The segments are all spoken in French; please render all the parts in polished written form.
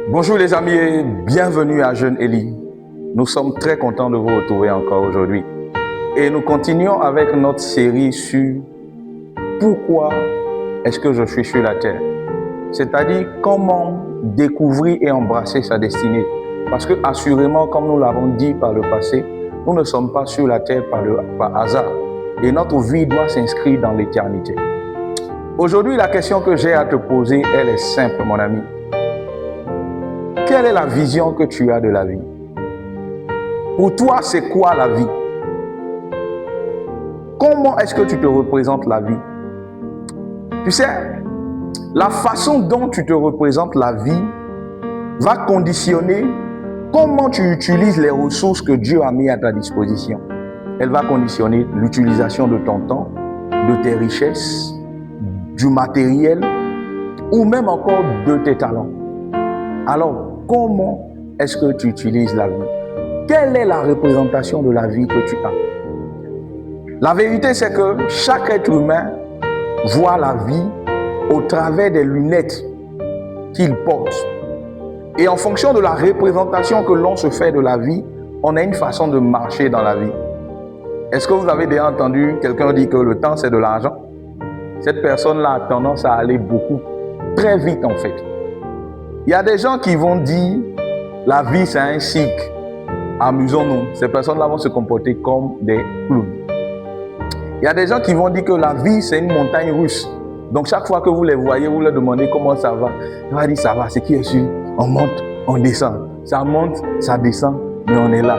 Bonjour les amis et bienvenue à Jeune Élie. Nous sommes très contents de vous retrouver encore aujourd'hui. Et nous continuons avec notre série sur pourquoi est-ce que je suis sur la terre. C'est-à-dire comment découvrir et embrasser sa destinée. Parce que assurément, comme nous l'avons dit par le passé, nous ne sommes pas sur la terre par hasard. Et notre vie doit s'inscrire dans l'éternité. Aujourd'hui, la question que j'ai à te poser, elle est simple, mon ami. Quelle est la vision que tu as de la vie? Pour toi, c'est quoi la vie? Comment est-ce que tu te représentes la vie? Tu sais, la façon dont tu te représentes la vie va conditionner comment tu utilises les ressources que Dieu a mises à ta disposition. Elle va conditionner l'utilisation de ton temps, de tes richesses, du matériel ou même encore de tes talents. Alors, comment est-ce que tu utilises la vie? Quelle est la représentation de la vie que tu as? La vérité, c'est que chaque être humain voit la vie au travers des lunettes qu'il porte. Et en fonction de la représentation que l'on se fait de la vie, on a une façon de marcher dans la vie. Est-ce que vous avez déjà entendu quelqu'un dire que le temps, c'est de l'argent? Cette personne-là a tendance à aller beaucoup, très vite en fait. Il y a des gens qui vont dire la vie c'est un cycle, amusons-nous. Ces personnes-là vont se comporter comme des clowns. Il y a des gens qui vont dire que la vie c'est une montagne russe. Donc chaque fois que vous les voyez, vous leur demandez comment ça va. Ils vont dire ça va, c'est qui est sûr, on monte, on descend. Ça monte, ça descend, mais on est là.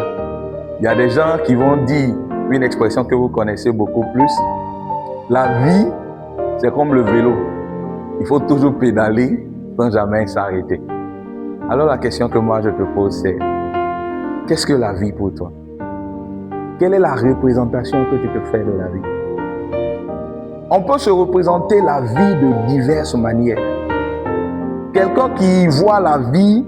Il y a des gens qui vont dire une expression que vous connaissez beaucoup plus. La vie c'est comme le vélo. Il faut toujours pédaler sans jamais s'arrêter. Alors la question que moi je te pose c'est, qu'est-ce que la vie pour toi? Quelle est la représentation que tu te fais de la vie? On peut se représenter la vie de diverses manières. Quelqu'un qui voit la vie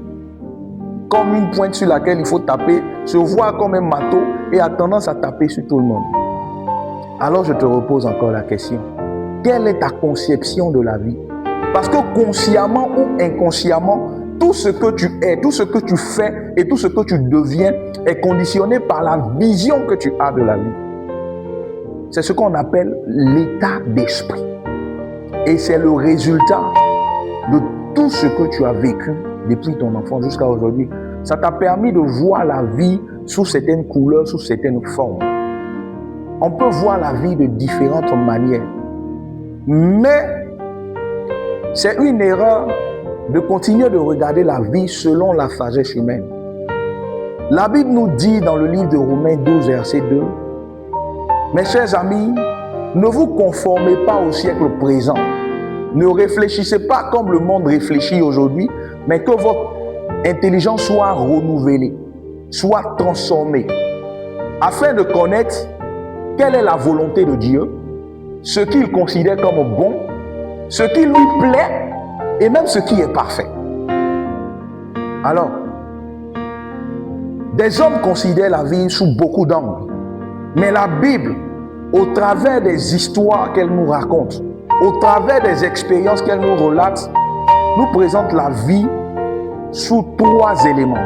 comme une pointe sur laquelle il faut taper, se voit comme un marteau et a tendance à taper sur tout le monde. Alors je te repose encore la question. Quelle est ta conception de la vie? Parce que consciemment ou inconsciemment, tout ce que tu es, tout ce que tu fais et tout ce que tu deviens est conditionné par la vision que tu as de la vie. C'est ce qu'on appelle l'état d'esprit. Et c'est le résultat de tout ce que tu as vécu depuis ton enfance jusqu'à aujourd'hui. Ça t'a permis de voir la vie sous certaines couleurs, sous certaines formes. On peut voir la vie de différentes manières. Mais c'est une erreur de continuer de regarder la vie selon la sagesse humaine. La Bible nous dit dans le livre de Romains 12, verset 2, « Mes chers amis, ne vous conformez pas au siècle présent. Ne réfléchissez pas comme le monde réfléchit aujourd'hui, mais que votre intelligence soit renouvelée, soit transformée, afin de connaître quelle est la volonté de Dieu, ce qu'il considère comme bon, ce qui lui plaît et même ce qui est parfait. » Alors, des hommes considèrent la vie sous beaucoup d'angles. Mais la Bible, au travers des histoires qu'elle nous raconte, au travers des expériences qu'elle nous relate, nous présente la vie sous 3 éléments.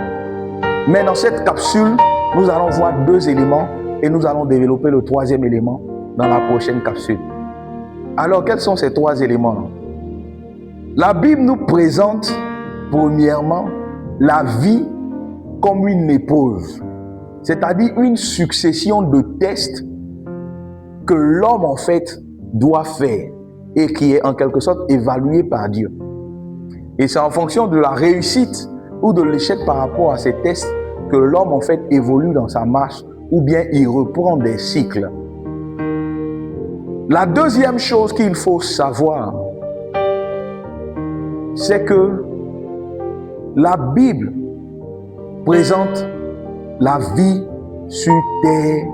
Mais dans cette capsule, nous allons voir 2 éléments et nous allons développer le 3e élément dans la prochaine capsule. Alors, quels sont ces 3 éléments? La Bible nous présente, premièrement, la vie comme une épreuve, c'est-à-dire une succession de tests que l'homme, en fait, doit faire et qui est en quelque sorte évalué par Dieu. Et c'est en fonction de la réussite ou de l'échec par rapport à ces tests que l'homme, en fait, évolue dans sa marche ou bien il reprend des cycles. La deuxième chose qu'il faut savoir, c'est que la Bible présente la vie sur terre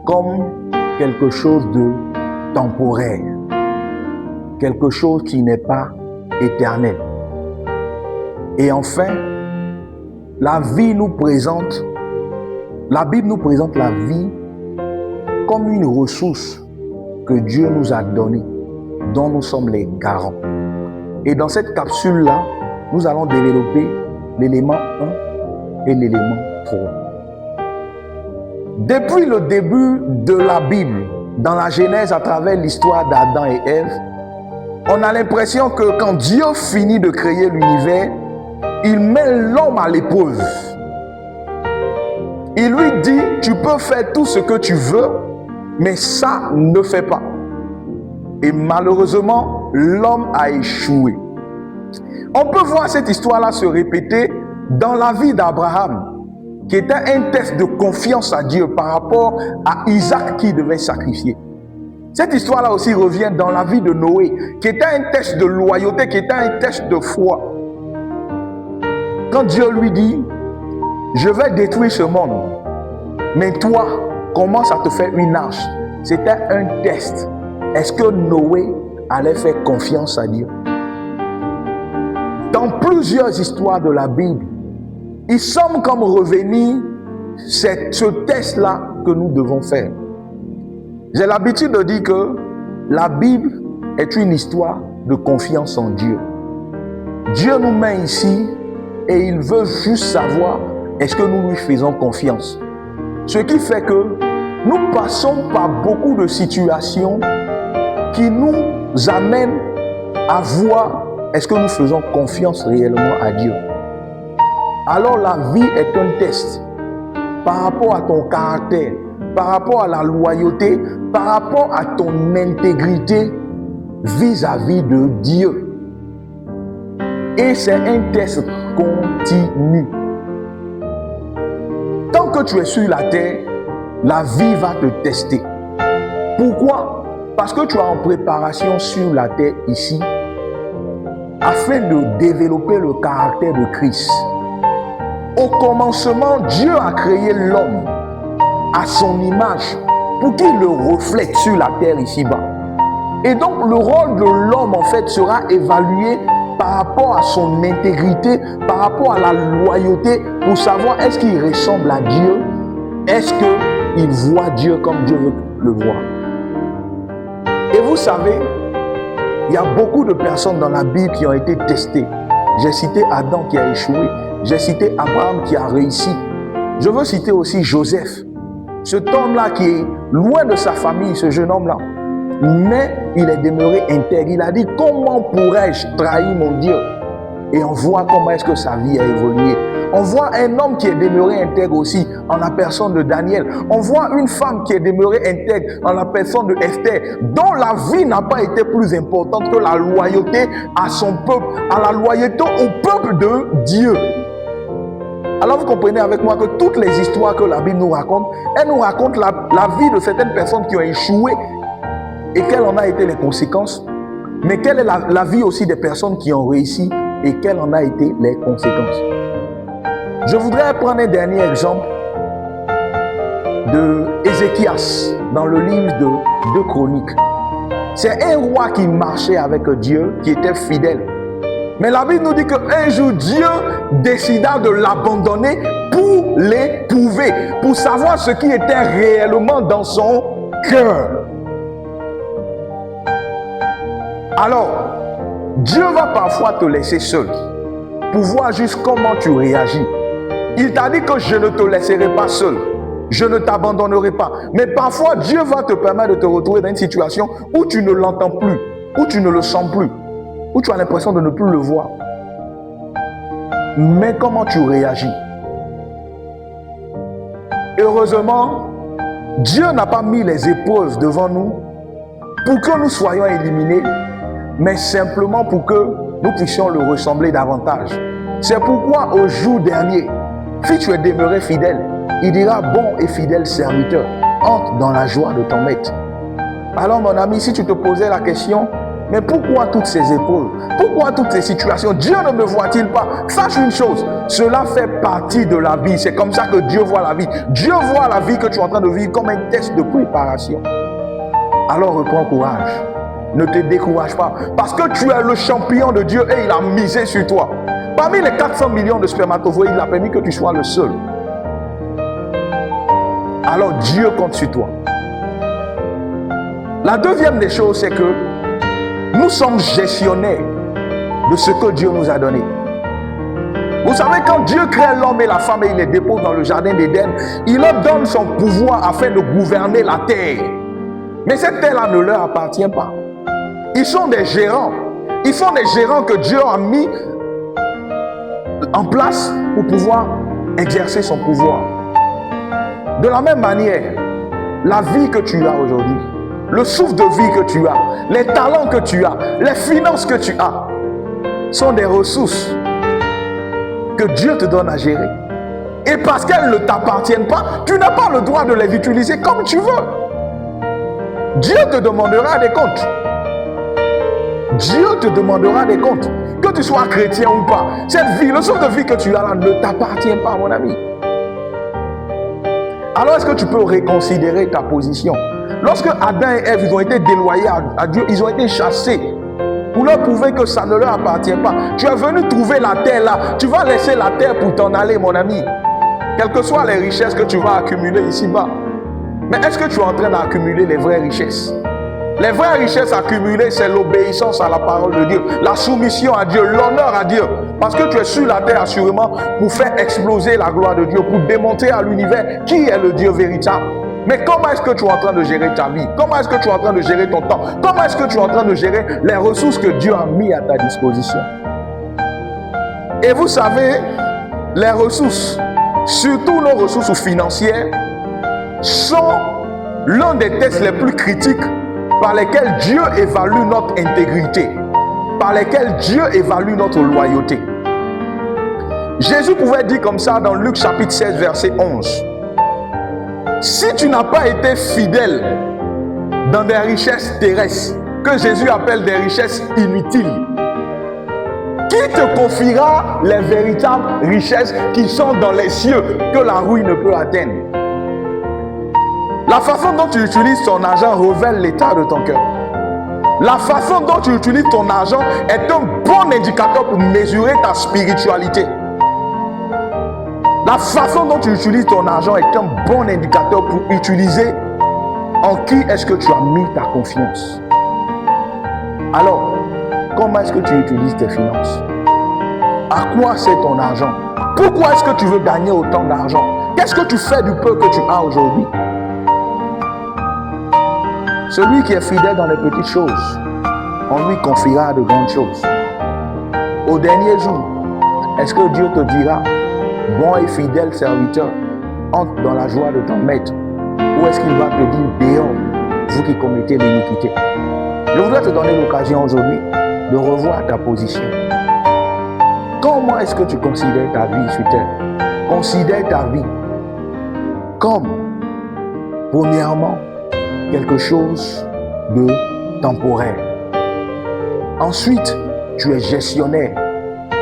comme quelque chose de temporaire, quelque chose qui n'est pas éternel. Et enfin, la Bible nous présente la vie comme une ressource que Dieu nous a donnée, dont nous sommes les garants. Et dans cette capsule-là, nous allons développer l'élément 1 et l'élément 3. Depuis le début de la Bible, dans la Genèse, à travers l'histoire d'Adam et Ève, on a l'impression que quand Dieu finit de créer l'univers, il met l'homme à l'épreuve. Il lui dit, tu peux faire tout ce que tu veux, mais ça ne fait pas. Et malheureusement, l'homme a échoué. On peut voir cette histoire-là se répéter dans la vie d'Abraham, qui était un test de confiance à Dieu par rapport à Isaac qui devait sacrifier. Cette histoire-là aussi revient dans la vie de Noé, qui était un test de loyauté, qui était un test de foi. Quand Dieu lui dit, je vais détruire ce monde, mais toi, commence à te faire une arche. C'était un test. Est-ce que Noé allait faire confiance à Dieu? Dans plusieurs histoires de la Bible, il semble comme revenir ce test-là que nous devons faire. J'ai l'habitude de dire que la Bible est une histoire de confiance en Dieu. Dieu nous met ici et il veut juste savoir est-ce que nous lui faisons confiance. Ce qui fait que nous passons par beaucoup de situations qui nous amènent à voir est-ce que nous faisons confiance réellement à Dieu. Alors la vie est un test par rapport à ton caractère, par rapport à la loyauté, par rapport à ton intégrité vis-à-vis de Dieu. Et c'est un test continu. Tant que tu es sur la terre, la vie va te tester. Pourquoi? Parce que tu es en préparation sur la terre ici, afin de développer le caractère de Christ. Au commencement, Dieu a créé l'homme à son image pour qu'il le reflète sur la terre ici-bas. Et donc le rôle de l'homme en fait sera évalué par rapport à son intégrité, par rapport à la loyauté, pour savoir est-ce qu'il ressemble à Dieu, est-ce qu'il voit Dieu comme Dieu veut le voir. Et vous savez, il y a beaucoup de personnes dans la Bible qui ont été testées. J'ai cité Adam qui a échoué, j'ai cité Abraham qui a réussi. Je veux citer aussi Joseph, cet homme-là qui est loin de sa famille, ce jeune homme-là. Mais il est demeuré intègre. Il a dit, comment pourrais-je trahir mon Dieu? Et on voit comment est-ce que sa vie a évolué. On voit un homme qui est demeuré intègre aussi en la personne de Daniel. On voit une femme qui est demeurée intègre en la personne de Esther, dont la vie n'a pas été plus importante que la loyauté à son peuple, à la loyauté au peuple de Dieu. Alors vous comprenez avec moi que toutes les histoires que la Bible nous raconte, elle nous raconte la vie de certaines personnes qui ont échoué et quelles en a été les conséquences, mais quelle est la vie aussi des personnes qui ont réussi et quelles en a été les conséquences. Je voudrais prendre un dernier exemple de Ézéchias dans le livre de 2 Chroniques. C'est un roi qui marchait avec Dieu, qui était fidèle. Mais la Bible nous dit qu'un jour, Dieu décida de l'abandonner pour l'éprouver, pour savoir ce qui était réellement dans son cœur. Alors, Dieu va parfois te laisser seul pour voir juste comment tu réagis. Il t'a dit que je ne te laisserai pas seul, je ne t'abandonnerai pas. Mais parfois, Dieu va te permettre de te retrouver dans une situation où tu ne l'entends plus, où tu ne le sens plus, où tu as l'impression de ne plus le voir. Mais comment tu réagis? Heureusement, Dieu n'a pas mis les épreuves devant nous pour que nous soyons éliminés, mais simplement pour que nous puissions le ressembler davantage. C'est pourquoi au jour dernier, si tu es demeuré fidèle, il dira bon et fidèle serviteur, entre dans la joie de ton maître. Alors mon ami, si tu te posais la question, mais pourquoi toutes ces épreuves? Pourquoi toutes ces situations? Dieu ne me voit-il pas? Sache une chose, cela fait partie de la vie. C'est comme ça que Dieu voit la vie. Dieu voit la vie que tu es en train de vivre comme un test de préparation. Alors reprends courage. Ne te décourage pas. Parce que tu es le champion de Dieu et il a misé sur toi. Parmi les 400 millions de spermatozoïdes, il a permis que tu sois le seul. Alors Dieu compte sur toi. La deuxième des choses, c'est que nous sommes gestionnaires de ce que Dieu nous a donné. Vous savez, quand Dieu crée l'homme et la femme et il les dépose dans le jardin d'Éden, il leur donne son pouvoir afin de gouverner la terre. Mais cette terre-là ne leur appartient pas. Ils sont des gérants. Ils sont des gérants que Dieu a mis en place pour pouvoir exercer son pouvoir. De la même manière, la vie que tu as aujourd'hui, le souffle de vie que tu as, les talents que tu as, les finances que tu as, sont des ressources que Dieu te donne à gérer. Et parce qu'elles ne t'appartiennent pas, tu n'as pas le droit de les utiliser comme tu veux. Dieu te demandera des comptes. Dieu te demandera des comptes. Que tu sois chrétien ou pas, cette vie, le souffle de vie que tu as là ne t'appartient pas, mon ami. Alors est-ce que tu peux reconsidérer ta position? Lorsque Adam et Ève, ils ont été déloyés à Dieu, ils ont été chassés pour leur prouver que ça ne leur appartient pas. Tu es venu trouver la terre là, tu vas laisser la terre pour t'en aller, mon ami. Quelles que soient les richesses que tu vas accumuler ici-bas. Mais est-ce que tu es en train d'accumuler les vraies richesses? Les vraies richesses accumulées, c'est l'obéissance à la parole de Dieu, la soumission à Dieu, l'honneur à Dieu. Parce que tu es sur la terre assurément pour faire exploser la gloire de Dieu, pour démontrer à l'univers qui est le Dieu véritable. Mais comment est-ce que tu es en train de gérer ta vie? Comment est-ce que tu es en train de gérer ton temps? Comment est-ce que tu es en train de gérer les ressources que Dieu a mis à ta disposition? Et vous savez, les ressources, surtout nos ressources financières, sont l'un des tests les plus critiques par lesquels Dieu évalue notre intégrité, par lesquels Dieu évalue notre loyauté. Jésus pouvait dire comme ça dans Luc chapitre 16, verset 11. Si tu n'as pas été fidèle dans des richesses terrestres, que Jésus appelle des richesses inutiles, qui te confiera les véritables richesses qui sont dans les cieux, que la rouille ne peut atteindre? La façon dont tu utilises ton argent révèle l'état de ton cœur. La façon dont tu utilises ton argent est un bon indicateur pour mesurer ta spiritualité. La façon dont tu utilises ton argent est un bon indicateur pour utiliser en qui est-ce que tu as mis ta confiance. Alors, comment est-ce que tu utilises tes finances? À quoi sert ton argent? Pourquoi est-ce que tu veux gagner autant d'argent? Qu'est-ce que tu fais du peu que tu as aujourd'hui? Celui qui est fidèle dans les petites choses, on lui confiera de grandes choses. Au dernier jour, est-ce que Dieu te dira, bon et fidèle serviteur, entre dans la joie de ton maître? Ou est-ce qu'il va te dire, dehors, vous qui commettez l'iniquité? Je voudrais te donner l'occasion aujourd'hui de revoir ta position. Comment est-ce que tu considères ta vie sur terre? Considère ta vie comme, premièrement, quelque chose de temporaire. Ensuite, tu es gestionnaire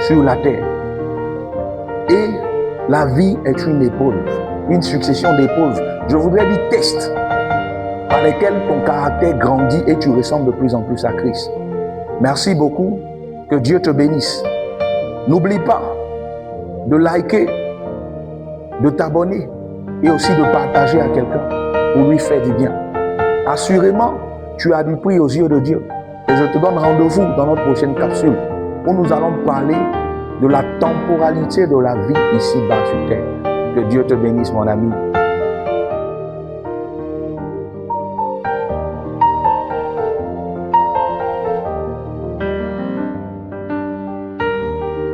sur la terre. Et la vie est une épreuve, une succession d'épreuves. Je voudrais dire tests par lesquels ton caractère grandit et tu ressembles de plus en plus à Christ. Merci beaucoup. Que Dieu te bénisse. N'oublie pas de liker, de t'abonner et aussi de partager à quelqu'un pour lui faire du bien. Assurément, tu as du prix aux yeux de Dieu. Et je te donne rendez-vous dans notre prochaine capsule où nous allons parler de la temporalité de la vie ici-bas sur terre. Que Dieu te bénisse, mon ami.